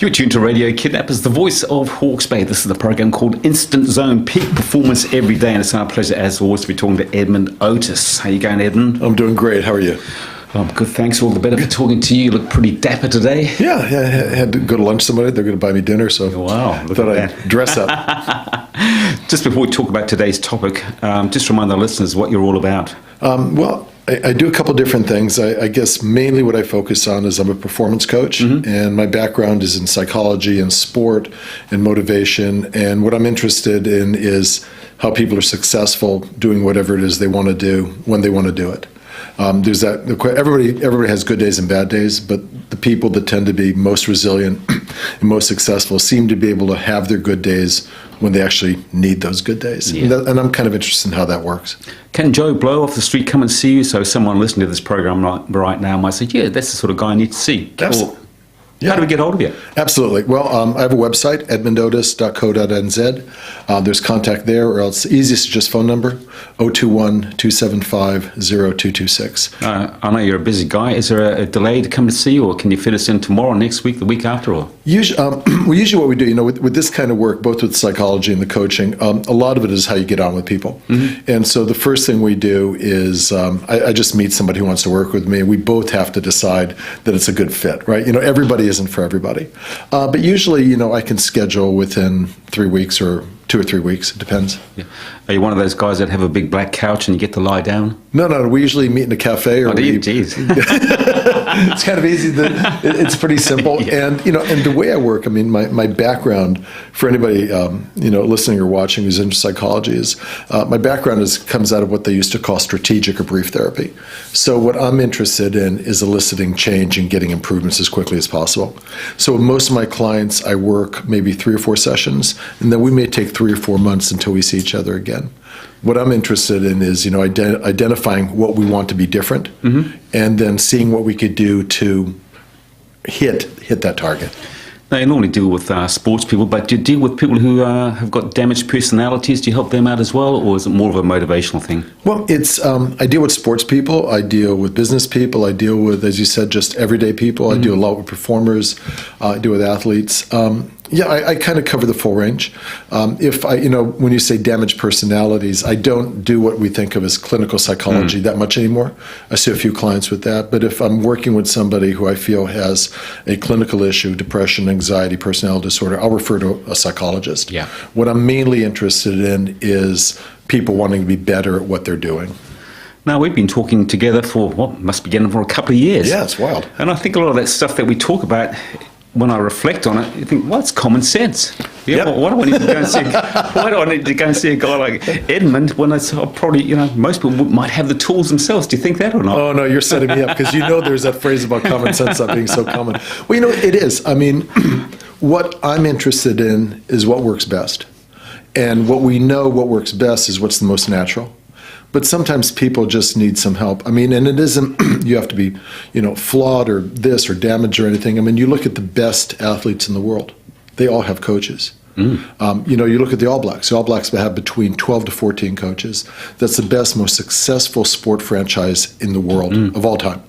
You're tuned to Radio Kidnappers, the voice of Hawke's Bay. This is the program called Instant Zone, peak performance every day. And it's our pleasure, as always, to be talking to Edmond Otis. How you going, Edmond? I'm doing great. How are you? I'm good, thanks. All the better for talking to you. You look pretty dapper today. Yeah, I had to go to lunch somebody. They're going to buy me dinner, so wow, I thought I'd dress up. Just before we talk about today's topic, just remind the listeners what you're all about. Well, I do a couple different things. I guess mainly what I focus on is I'm a performance coach, and my background is in psychology and sport and motivation. And what I'm interested in is how people are successful doing whatever it is they want to do when they want to do it. There's that everybody has good days and bad days, but the people that tend to be most resilient and most successful seem to be able to have their good days when they actually need those good days. Yeah. And I'm kind of interested in how that works. Can Joe Blow off the street come and see you? So someone listening to this program right now might say, yeah, that's the sort of guy I need to see. Absolutely. How do we get hold of you? Absolutely. Well, I have a website, edmondotis.co.nz. There's contact there, or else the easiest is just phone number, 021-275-0226. I know you're a busy guy. Is there a delay to come to see you, or can you fit us in tomorrow, next week, the week after? Or? Usually what we do, with this kind of work, both with psychology and the coaching, a lot of it is how you get on with people. And so the first thing we do is I just meet somebody who wants to work with me. We both have to decide that it's a good fit, right? Everybody isn't for everybody. But usually, I can schedule within 3 weeks or 2 or 3 weeks. It depends. Yeah. Are you one of those guys that have a big black couch and you get to lie down? No. We usually meet in a cafe. Or Jeez. It's kind of easy. It's pretty simple. Yeah. And the way I work, my background, for anybody, listening or watching who's into psychology, is my background comes out of what they used to call strategic or brief therapy. So what I'm interested in is eliciting change and getting improvements as quickly as possible. So with most of my clients, I work maybe 3 or 4 sessions, and then we may take 3 or 4 months until we see each other again. What I'm interested in is, identifying what we want to be different, and then seeing what we could do to hit that target. Now, you normally deal with sports people, but do you deal with people who have got damaged personalities? Do you help them out as well, or is it more of a motivational thing? Well, it's I deal with sports people, I deal with business people, I deal with, as you said, just everyday people. I deal a lot with performers, I deal with athletes. I kind of cover the full range. If when you say damaged personalities, I don't do what we think of as clinical psychology that much anymore. I see a few clients with that. But if I'm working with somebody who I feel has a clinical issue, depression, anxiety, personality disorder, I'll refer to a psychologist. Yeah. What I'm mainly interested in is people wanting to be better at what they're doing. Now, we've been talking together must be getting for a couple of years. Yeah, it's wild. And I think a lot of that stuff that we talk about, when I reflect on it, you think, well, it's common sense. Yeah, yep. Why do I need to go and see? Why do I need to go and see a guy like Edmond when it's probably, most people might have the tools themselves? Do you think that or not? Oh no, you're setting me up, because there's that phrase about common sense not being so common. Well, it is. What I'm interested in is what works best, and what works best is what's the most natural. But sometimes people just need some help. And it isn't, you have to be, flawed or this or damaged or anything. You look at the best athletes in the world. They all have coaches. You look at the All Blacks. The All Blacks have between 12 to 14 coaches. That's the best, most successful sport franchise in the world of all time.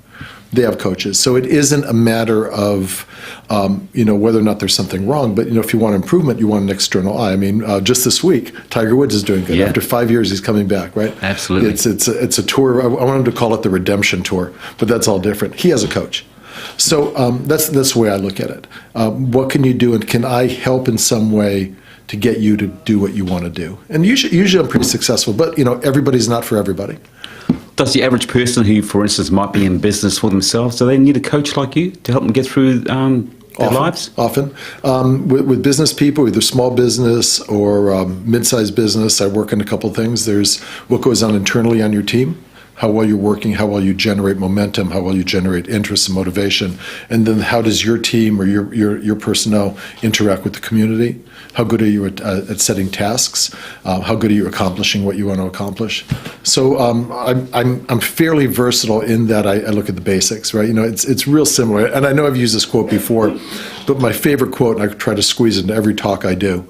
They have coaches. So it isn't a matter of, whether or not there's something wrong. But, if you want improvement, you want an external eye. Just this week, Tiger Woods is doing good. Yeah. After 5 years, he's coming back, right? Absolutely. It's a tour. I wanted to call it the redemption tour, but that's all different. He has a coach. So that's the way I look at it. What can you do, and can I help in some way to get you to do what you want to do? And usually I'm pretty successful, but, everybody's not for everybody. Does the average person who, for instance, might be in business for themselves, do they need a coach like you to help them get through their lives? Often. With business people, either small business or mid-sized business, I work on a couple of things. There's what goes on internally on your team, how well you're working, how well you generate momentum, how well you generate interest and motivation, and then how does your team or your personnel interact with the community? How good are you at setting tasks? How good are you accomplishing what you want to accomplish? So I'm fairly versatile in that I look at the basics, right? It's real similar. And I know I've used this quote before, but my favorite quote, and I try to squeeze it into every talk I do,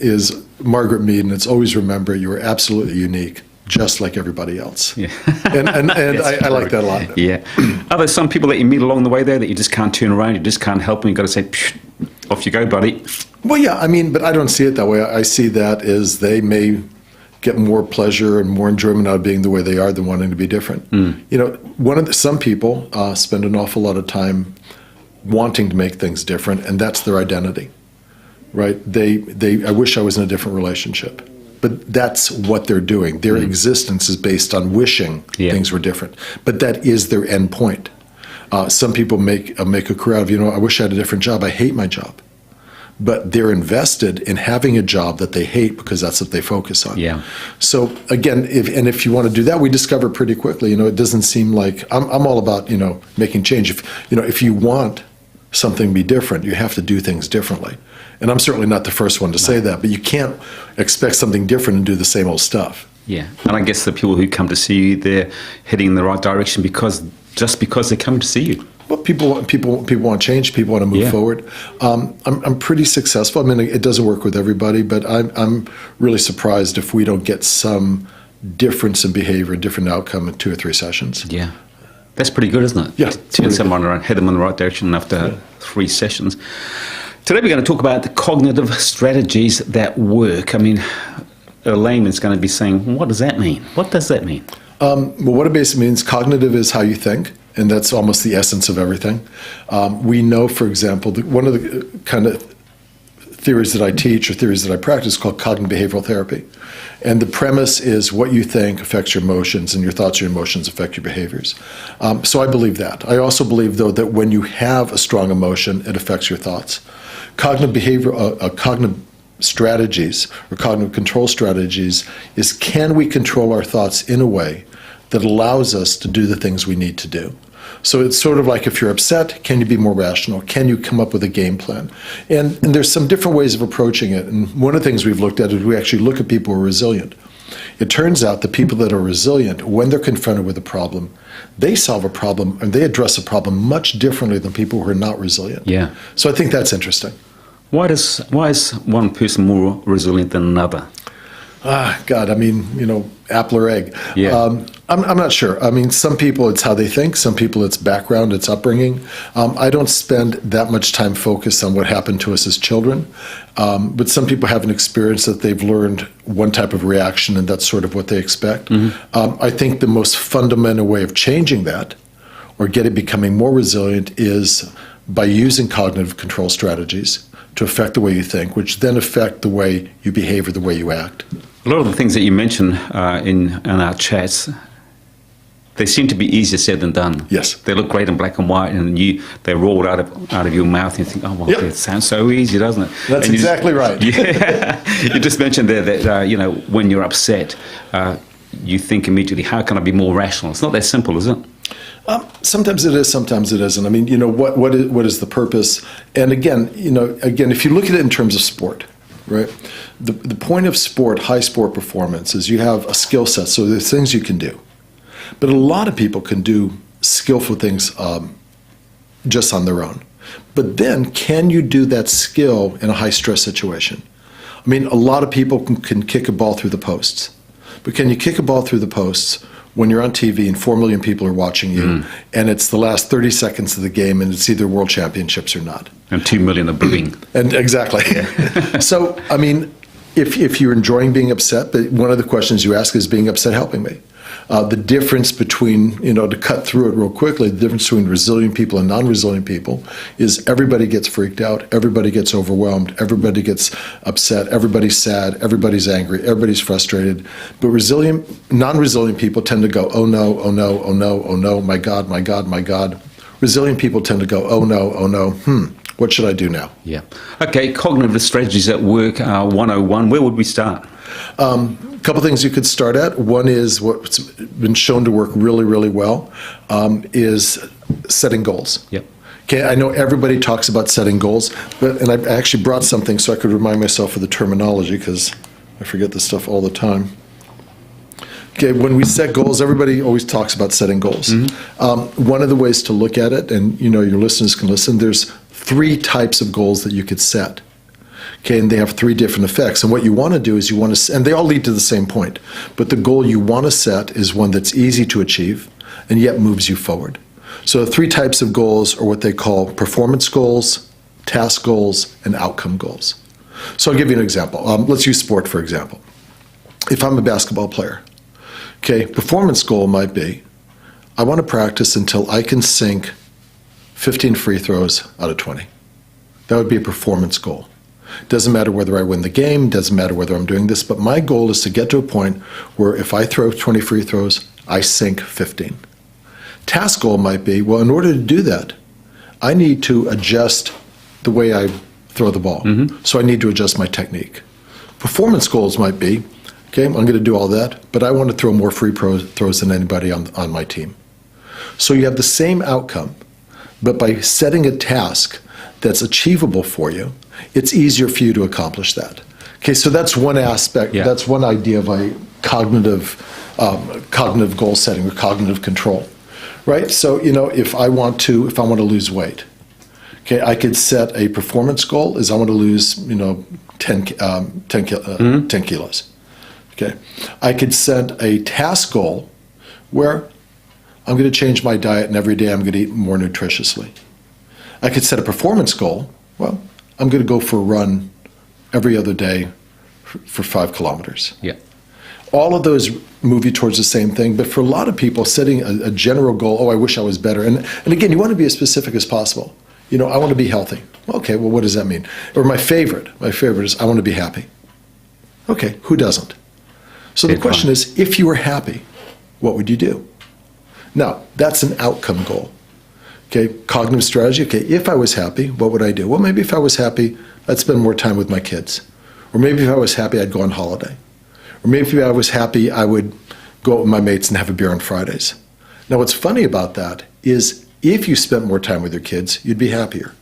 is Margaret Mead, and it's always remember you are absolutely unique. just like everybody else. Yeah. And I like that a lot. Yeah. Are there some people that you meet along the way there that you just can't turn around, you just can't help them, you've got to say, "Psh, off you go, buddy"? Well, yeah, I mean, but I don't see it that way. I see that as they may get more pleasure and more enjoyment out of being the way they are than wanting to be different. You know, some people spend an awful lot of time wanting to make things different, and that's their identity, right? I wish I was in a different relationship. But that's what they're doing. Their existence is based on wishing things were different. But that is their end point. Some people make a career out of, I wish I had a different job. I hate my job. But they're invested in having a job that they hate because that's what they focus on. Yeah. So again, if you want to do that, we discover pretty quickly. It doesn't seem like I'm all about making change. If you want something to be different, you have to do things differently. And I'm certainly not the first one to say that, but you can't expect something different and do the same old stuff. Yeah, and I guess the people who come to see you, they're heading in the right direction because they come to see you. Well, people want change. People want to move forward. I'm pretty successful. I mean, it doesn't work with everybody, but I'm really surprised if we don't get some difference in behavior, different outcome in 2 or 3 sessions. Yeah, that's pretty good, isn't it? Yeah, turn someone around, head them in the right direction after 3 sessions. Today we're going to talk about the cognitive strategies that work. I mean, a layman's going to be saying, what does that mean? What does that mean? Well, what it basically means, cognitive is how you think, and that's almost the essence of everything. We know, for example, that one of the kind of theories that I teach or theories that I practice is called cognitive behavioral therapy. And the premise is what you think affects your emotions, and your thoughts and your emotions affect your behaviors. So I believe that. I also believe, though, that when you have a strong emotion, it affects your thoughts. Cognitive strategies or cognitive control strategies is, can we control our thoughts in a way that allows us to do the things we need to do? So it's sort of like, if you're upset, can you be more rational? Can you come up with a game plan? And there's some different ways of approaching it. And one of the things we've looked at is we actually look at people who are resilient. It turns out the people that are resilient, when they're confronted with a problem, they solve a problem and they address a problem much differently than people who are not resilient. Yeah. So I think that's interesting. Why is one person more resilient than another? God, I mean, apple or egg. Yeah. I'm not sure. I mean, some people it's how they think. Some people it's background, it's upbringing. I don't spend that much time focused on what happened to us as children. But some people have an experience that they've learned one type of reaction, and that's sort of what they expect. I think the most fundamental way of changing that, or becoming more resilient, is by using cognitive control strategies to affect the way you think, which then affect the way you behave or the way you act. A lot of the things that you mention in our chats, they seem to be easier said than done. Yes. They look great in black and white, and they're rolled out of your mouth, and you think, oh, well, it sounds so easy, doesn't it? That's exactly right. Yeah. You just mentioned there that, when you're upset, you think immediately, how can I be more rational? It's not that simple, is it? Sometimes it is, sometimes it isn't. I mean, what is the purpose? And again, if you look at it in terms of sport, right? The point of sport, high sport performance, is you have a skill set. So there's things you can do. But a lot of people can do skillful things just on their own. But then, can you do that skill in a high stress situation? I mean, a lot of people can kick a ball through the posts. But can you kick a ball through the posts when you're on TV and 4 million people are watching you, and it's the last 30 seconds of the game, and it's either world championships or not? And 2 million are booing. And exactly. So, I mean, if you're enjoying being upset, one of the questions you ask is, being upset helping me? The difference between, to cut through it real quickly, the difference between resilient people and non-resilient people is everybody gets freaked out, everybody gets overwhelmed, everybody gets upset, everybody's sad, everybody's angry, everybody's frustrated. But non-resilient people tend to go, oh no, oh no, oh no, oh no, my God, my God, my God. Resilient people tend to go, oh no, what should I do now? Yeah. Okay, cognitive strategies at work, 101. Where would we start? A couple things you could start at. One is what's been shown to work really, really well, is setting goals. Yep. Okay, I know everybody talks about setting goals, and I actually brought something so I could remind myself of the terminology, because I forget this stuff all the time. Okay, when we set goals, everybody always talks about setting goals. One of the ways to look at it, and your listeners can listen, there's 3 types of goals that you could set. Okay, and they have 3 different effects. And what you want to do is you want to, and they all lead to the same point, but the goal you want to set is one that's easy to achieve and yet moves you forward. So the 3 types of goals are what they call performance goals, task goals, and outcome goals. So I'll give you an example. Let's use sport, for example. If I'm a basketball player, okay, performance goal might be, I want to practice until I can sink 15 free throws out of 20. That would be a performance goal. Doesn't matter whether I win the game, doesn't matter whether I'm doing this, but my goal is to get to a point where if I throw 20 free throws, I sink 15. Task goal might be, well, in order to do that, I need to adjust the way I throw the ball. So I need to adjust my technique. Performance goals might be, okay, I'm going to do all that, but I want to throw more free throws than anybody on my team. So you have the same outcome, but by setting a task that's achievable for you, it's easier for you to accomplish that. Okay, so that's one aspect, that's one idea of a cognitive goal setting or cognitive control, right? So, if I want to lose weight, okay, I could set a performance goal is I want to lose, 10 kilos. Okay, I could set a task goal where I'm going to change my diet and every day I'm going to eat more nutritiously. I could set a performance goal. Well, I'm going to go for a run every other day for 5 kilometers. Yeah. All of those move you towards the same thing, but for a lot of people, setting a general goal, I wish I was better. And again, you want to be as specific as possible. I want to be healthy. Okay, well, what does that mean? Or my favorite is I want to be happy. Okay, who doesn't? So the question is, if you were happy, what would you do? Now, that's an outcome goal. Okay, cognitive strategy. Okay, if I was happy, what would I do? Well, maybe if I was happy, I'd spend more time with my kids. Or maybe if I was happy, I'd go on holiday. Or maybe if I was happy, I would go out with my mates and have a beer on Fridays. Now, what's funny about that is if you spent more time with your kids, you'd be happier.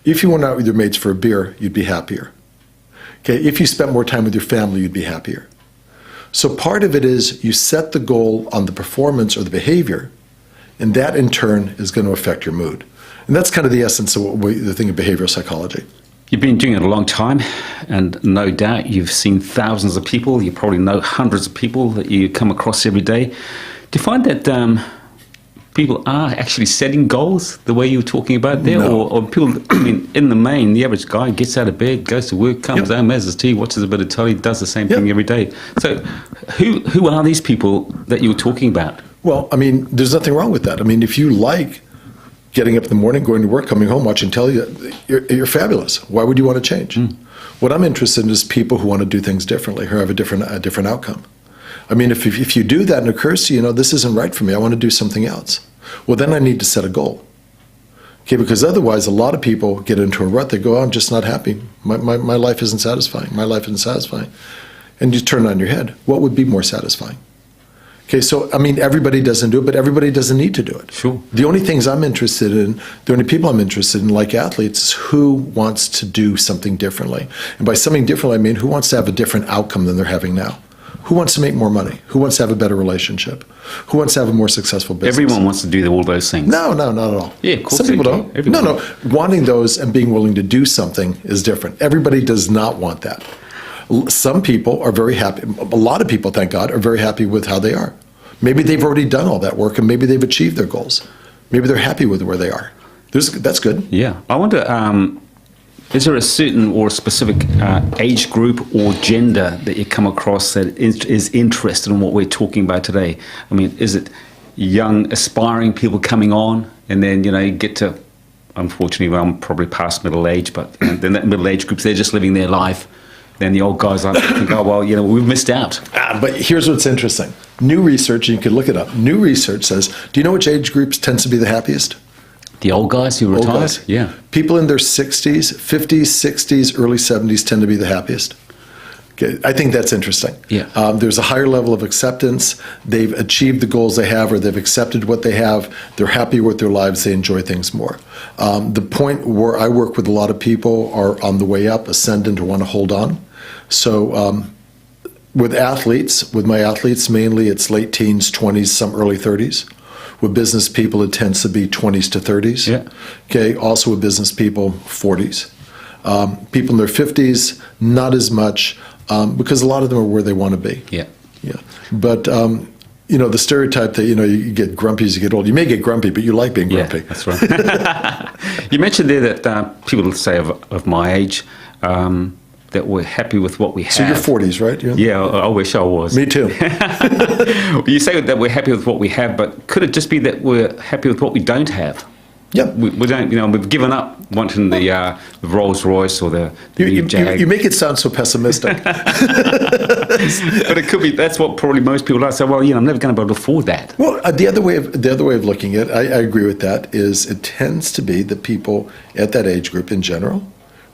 If you went out with your mates for a beer, you'd be happier. Okay, if you spent more time with your family, you'd be happier. So part of it is you set the goal on the performance or the behavior, and that in turn is going to affect your mood. And that's kind of the essence of the thing of behavioral psychology. You've been doing it a long time, and no doubt you've seen thousands of people. You probably know hundreds of people that you come across every day. Do you find that people are actually setting goals the way you were talking about there? No. Or people, in the main, the average guy gets out of bed, goes to work, comes home, has his tea, watches a bit of telly, does the same thing every day. So who are these people that you were talking about? Well, there's nothing wrong with that. If you like getting up in the morning, going to work, coming home, watching telly, you're fabulous. Why would you want to change? What I'm interested in is people who want to do things differently, who have a different outcome. If you do that and it occurs to you, this isn't right for me, I want to do something else. Well, then I need to set a goal. Okay, because otherwise a lot of people get into a rut. They go, I'm just not happy. My life isn't satisfying. My life isn't satifying. And you turn it on your head. What would be more satisfying? Okay, so, everybody doesn't do it, but everybody doesn't need to do it. Sure. The only things I'm interested in, the only people I'm interested in, like athletes, is who wants to do something differently. And by something different, I mean who wants to have a different outcome than they're having now. Who wants to make more money? Who wants to have a better relationship? Who wants to have a more successful business? Everyone wants to do all those things. No, not at all. Yeah, of course. Some people don't. Everyone. No. Wanting those and being willing to do something is different. Everybody does not want that. Some people are very happy. A lot of people, thank God, are very happy with how they are. Maybe they've already done all that work and maybe they've achieved their goals. Maybe they're happy with where they are. That's good. Yeah. I wonder, is there a certain or specific age group or gender that you come across that is interested in what we're talking about today? Is it young, aspiring people coming on and then, you get to, unfortunately, I'm probably past middle age, but then that middle age groups, they're just living their life. Then the old guys like think, we've missed out. But here's what's interesting. New research, and you can look it up, new research says, do you know which age groups tends to be the happiest? The old guys who retired? Yeah. People in their 60s, 50s, 60s, early 70s tend to be the happiest. Okay, I think that's interesting. Yeah. There's a higher level of acceptance. They've achieved the goals they have, or they've accepted what they have. They're happy with their lives. They enjoy things more. The point where I work with a lot of people are on the way up, ascendant, or want to hold on. So with my athletes, mainly it's late teens, 20s, some early 30s. With business people, it tends to be 20s to 30s. Yeah. Okay. Also with business people, 40s. People in their 50s, not as much, because a lot of them are where they want to be. Yeah. Yeah. But, the stereotype that, you get grumpy as you get old. You may get grumpy, but you like being grumpy. Yeah, that's right. You mentioned there that people say of my age that we're happy with what we have. So you're 40s, right? Yeah, I wish I was. Me too. You say that we're happy with what we have, but could it just be that we're happy with what we don't have? Yeah. We don't, we've given up wanting the Rolls Royce or the new Jag. You make it sound so pessimistic. But it could be, that's what probably most people are. So, well, I'm never going to be able to afford that. Well, the other way of looking at it, I agree with that, is it tends to be that people at that age group in general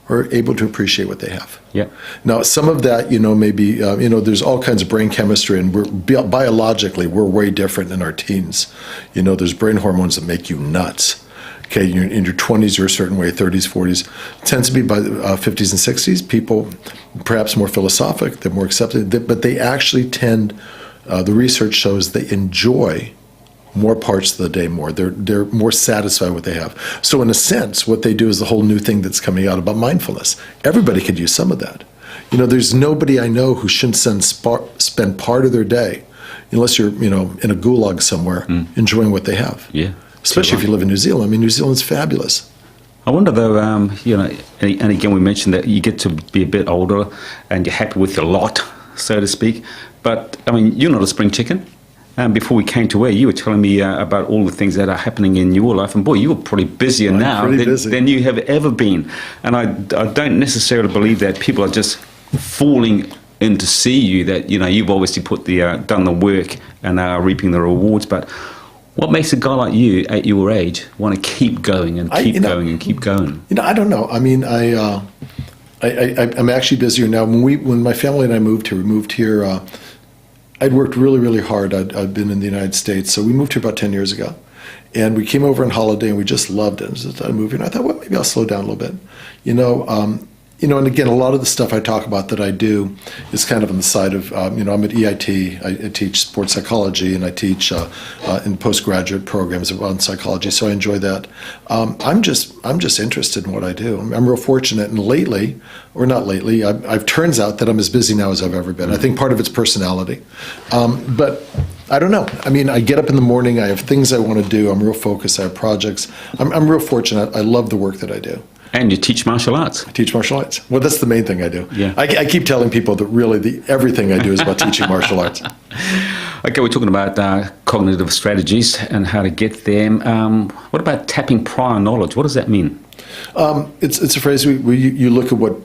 are able to appreciate what they have. Yeah. Now, some of that, maybe, there's all kinds of brain chemistry, and biologically, we're way different in our teens. There's brain hormones that make you nuts. Okay, in your 20s, you're a certain way, 30s, 40s. It tends to be by the 50s and 60s, people perhaps more philosophic, they're more accepted, but they actually tend, the research shows they enjoy more parts of the day more. They're more satisfied with what they have. So in a sense, what they do is the whole new thing that's coming out about mindfulness. Everybody could use some of that. There's nobody I know who shouldn't spend part of their day, unless you're, in a gulag somewhere, enjoying what they have. Yeah. Especially if you live in New Zealand. I mean, New Zealand's fabulous. I wonder though, and again we mentioned that you get to be a bit older and you're happy with your lot, so to speak. But, you're not a spring chicken. Before we came to where you were telling me about all the things that are happening in your life, and boy, you're probably busier now than you have ever been. And I don't necessarily believe that people are just falling in to see you, that, you've obviously done the work and are reaping the rewards. But what makes a guy like you at your age want to keep going and keep going and keep going? I don't know. I mean, I'm actually busier now. When my family and I moved here, we moved here. I'd worked really, really hard. I'd been in the United States, so we moved here about 10 years ago, and we came over on holiday, and we just loved it. So I moved here, and I thought, well, maybe I'll slow down a little bit, and again, a lot of the stuff I talk about that I do is kind of on the side of, I'm at EIT. I teach sports psychology, and I teach in postgraduate programs around psychology. So I enjoy that. I'm just interested in what I do. I'm real fortunate, and lately, or not lately, I've turns out that I'm as busy now as I've ever been. I think part of it's personality, but I don't know. I get up in the morning. I have things I want to do. I'm real focused. I have projects. I'm real fortunate. I love the work that I do. And you teach martial arts. I teach martial arts. Well, that's the main thing I do. Yeah. I keep telling people that really everything I do is about teaching martial arts. Okay, we're talking about cognitive strategies and how to get them. What about tapping prior knowledge? What does that mean? It's a phrase where you look at what...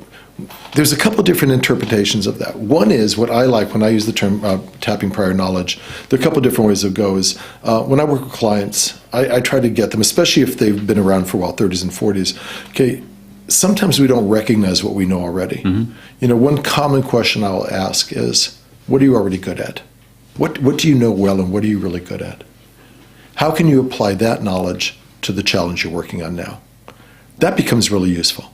There's a couple of different interpretations of that. One is what I like when I use the term tapping prior knowledge. There are a couple of different ways it goes. When I work with clients, I try to get them, especially if they've been around for a while, 30s and 40s. Okay, sometimes we don't recognize what we know already. Mm-hmm. One common question I'll ask is, what are you already good at? What do you know well, and what are you really good at? How can you apply that knowledge to the challenge you're working on now? That becomes really useful.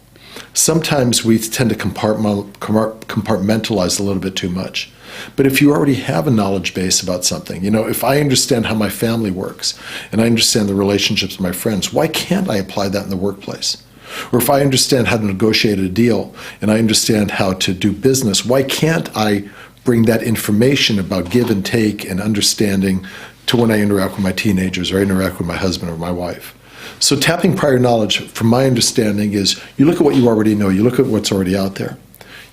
Sometimes we tend to compartmentalize a little bit too much. But if you already have a knowledge base about something, if I understand how my family works and I understand the relationships with my friends, why can't I apply that in the workplace? Or if I understand how to negotiate a deal and I understand how to do business, why can't I bring that information about give and take and understanding to when I interact with my teenagers or I interact with my husband or my wife? So tapping prior knowledge, from my understanding, is you look at what you already know, you look at what's already out there,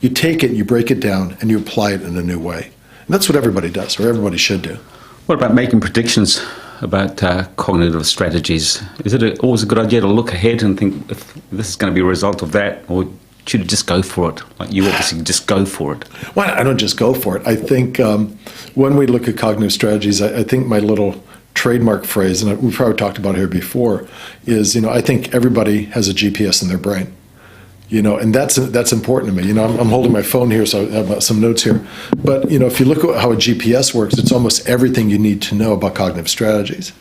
you take it, you break it down, and you apply it in a new way. And that's what everybody does, or everybody should do. What about making predictions about cognitive strategies? Is it always a good idea to look ahead and think if this is going to be a result of that, or should you just go for it? Like you obviously just go for it. Well, I don't just go for it. I think when we look at cognitive strategies, I think my little trademark phrase, and we've probably talked about it here before, is, I think everybody has a GPS in their brain. And that's important to me. I'm holding my phone here, so I have some notes here. But, if you look at how a GPS works, it's almost everything you need to know about cognitive strategies.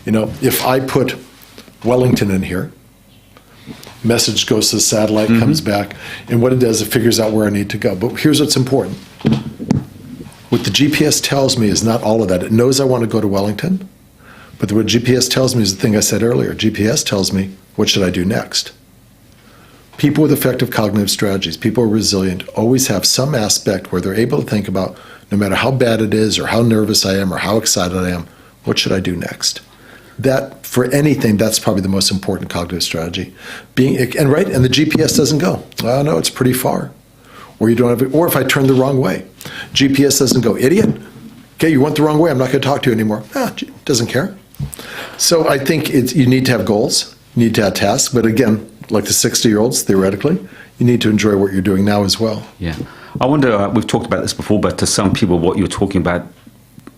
If I put Wellington in here, message goes to the satellite, comes back, and what it does, it figures out where I need to go. But here's what's important. What the GPS tells me is not all of that. It knows I want to go to Wellington, but what GPS tells me is the thing I said earlier. GPS tells me, what should I do next? People with effective cognitive strategies, people who are resilient, always have some aspect where they're able to think about, no matter how bad it is or how nervous I am or how excited I am, what should I do next? That, for anything, that's probably the most important cognitive strategy. And the GPS doesn't go. Oh, no, it's pretty far. Or you don't have it, or if I turn the wrong way. GPS doesn't go, idiot. Okay, you went the wrong way. I'm not going to talk to you anymore. Doesn't care. So I think you need to have goals. You need to have tasks. But again, like the 60-year-olds, theoretically, you need to enjoy what you're doing now as well. Yeah. I wonder, we've talked about this before, but to some people, what you're talking about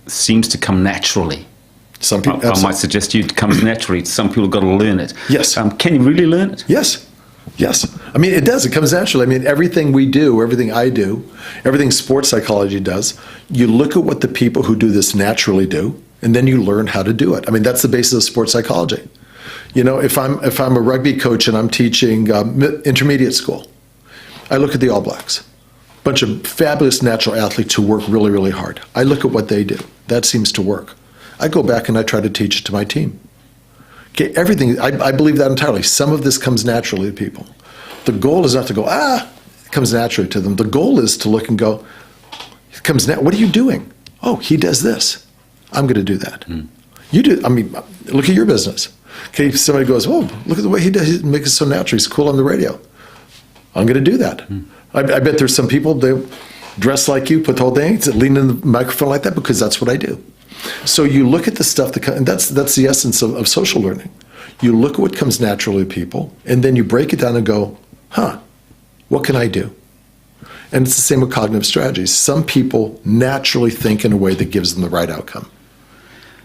seems to come naturally. Some people, I might suggest to you it comes naturally. Some people have got to learn it. Yes. Can you really learn it? Yes. I mean, it does. It comes naturally. I mean, everything we do, everything I do, everything sports psychology does, you look at what the people who do this naturally do, and then you learn how to do it. I mean, that's the basis of sports psychology. You know, if I'm a rugby coach and I'm teaching intermediate school, I look at the All Blacks, a bunch of fabulous natural athletes who work really, really hard. I look at what they do. That seems to work. I go back and I try to teach it to my team. Okay, everything, I believe that entirely. Some of this comes naturally to people. The goal is not to go, it comes naturally to them. The goal is to look and go, what are you doing? Oh, he does this. I'm going to do that. You do, I mean, look at your business. Okay, if somebody goes, oh, look at the way he does, he makes it so natural. He's cool on the radio. I'm going to do that. I bet there's some people, they dress like you, put the whole thing, lean in the microphone like that because that's what I do. So you look at the stuff, and that's the essence of social learning. You look at what comes naturally to people, and then you break it down and go, what can I do? And it's the same with cognitive strategies. Some people naturally think in a way that gives them the right outcome.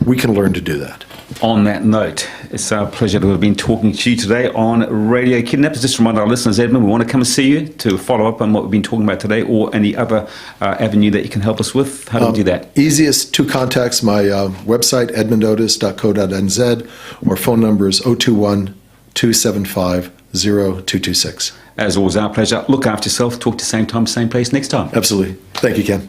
We can learn to do that. On that note, it's our pleasure to have been talking to you today on Radio Kidnappers. Just remind our listeners, Edmond, we want to come and see you to follow up on what we've been talking about today or any other avenue that you can help us with. How do we do that? Easiest two contacts, my website, edmondotis.co.nz, or phone number is 021-275-0226. As always, our pleasure. Look after yourself. Talk to the same time, same place next time. Absolutely. Thank you, Ken.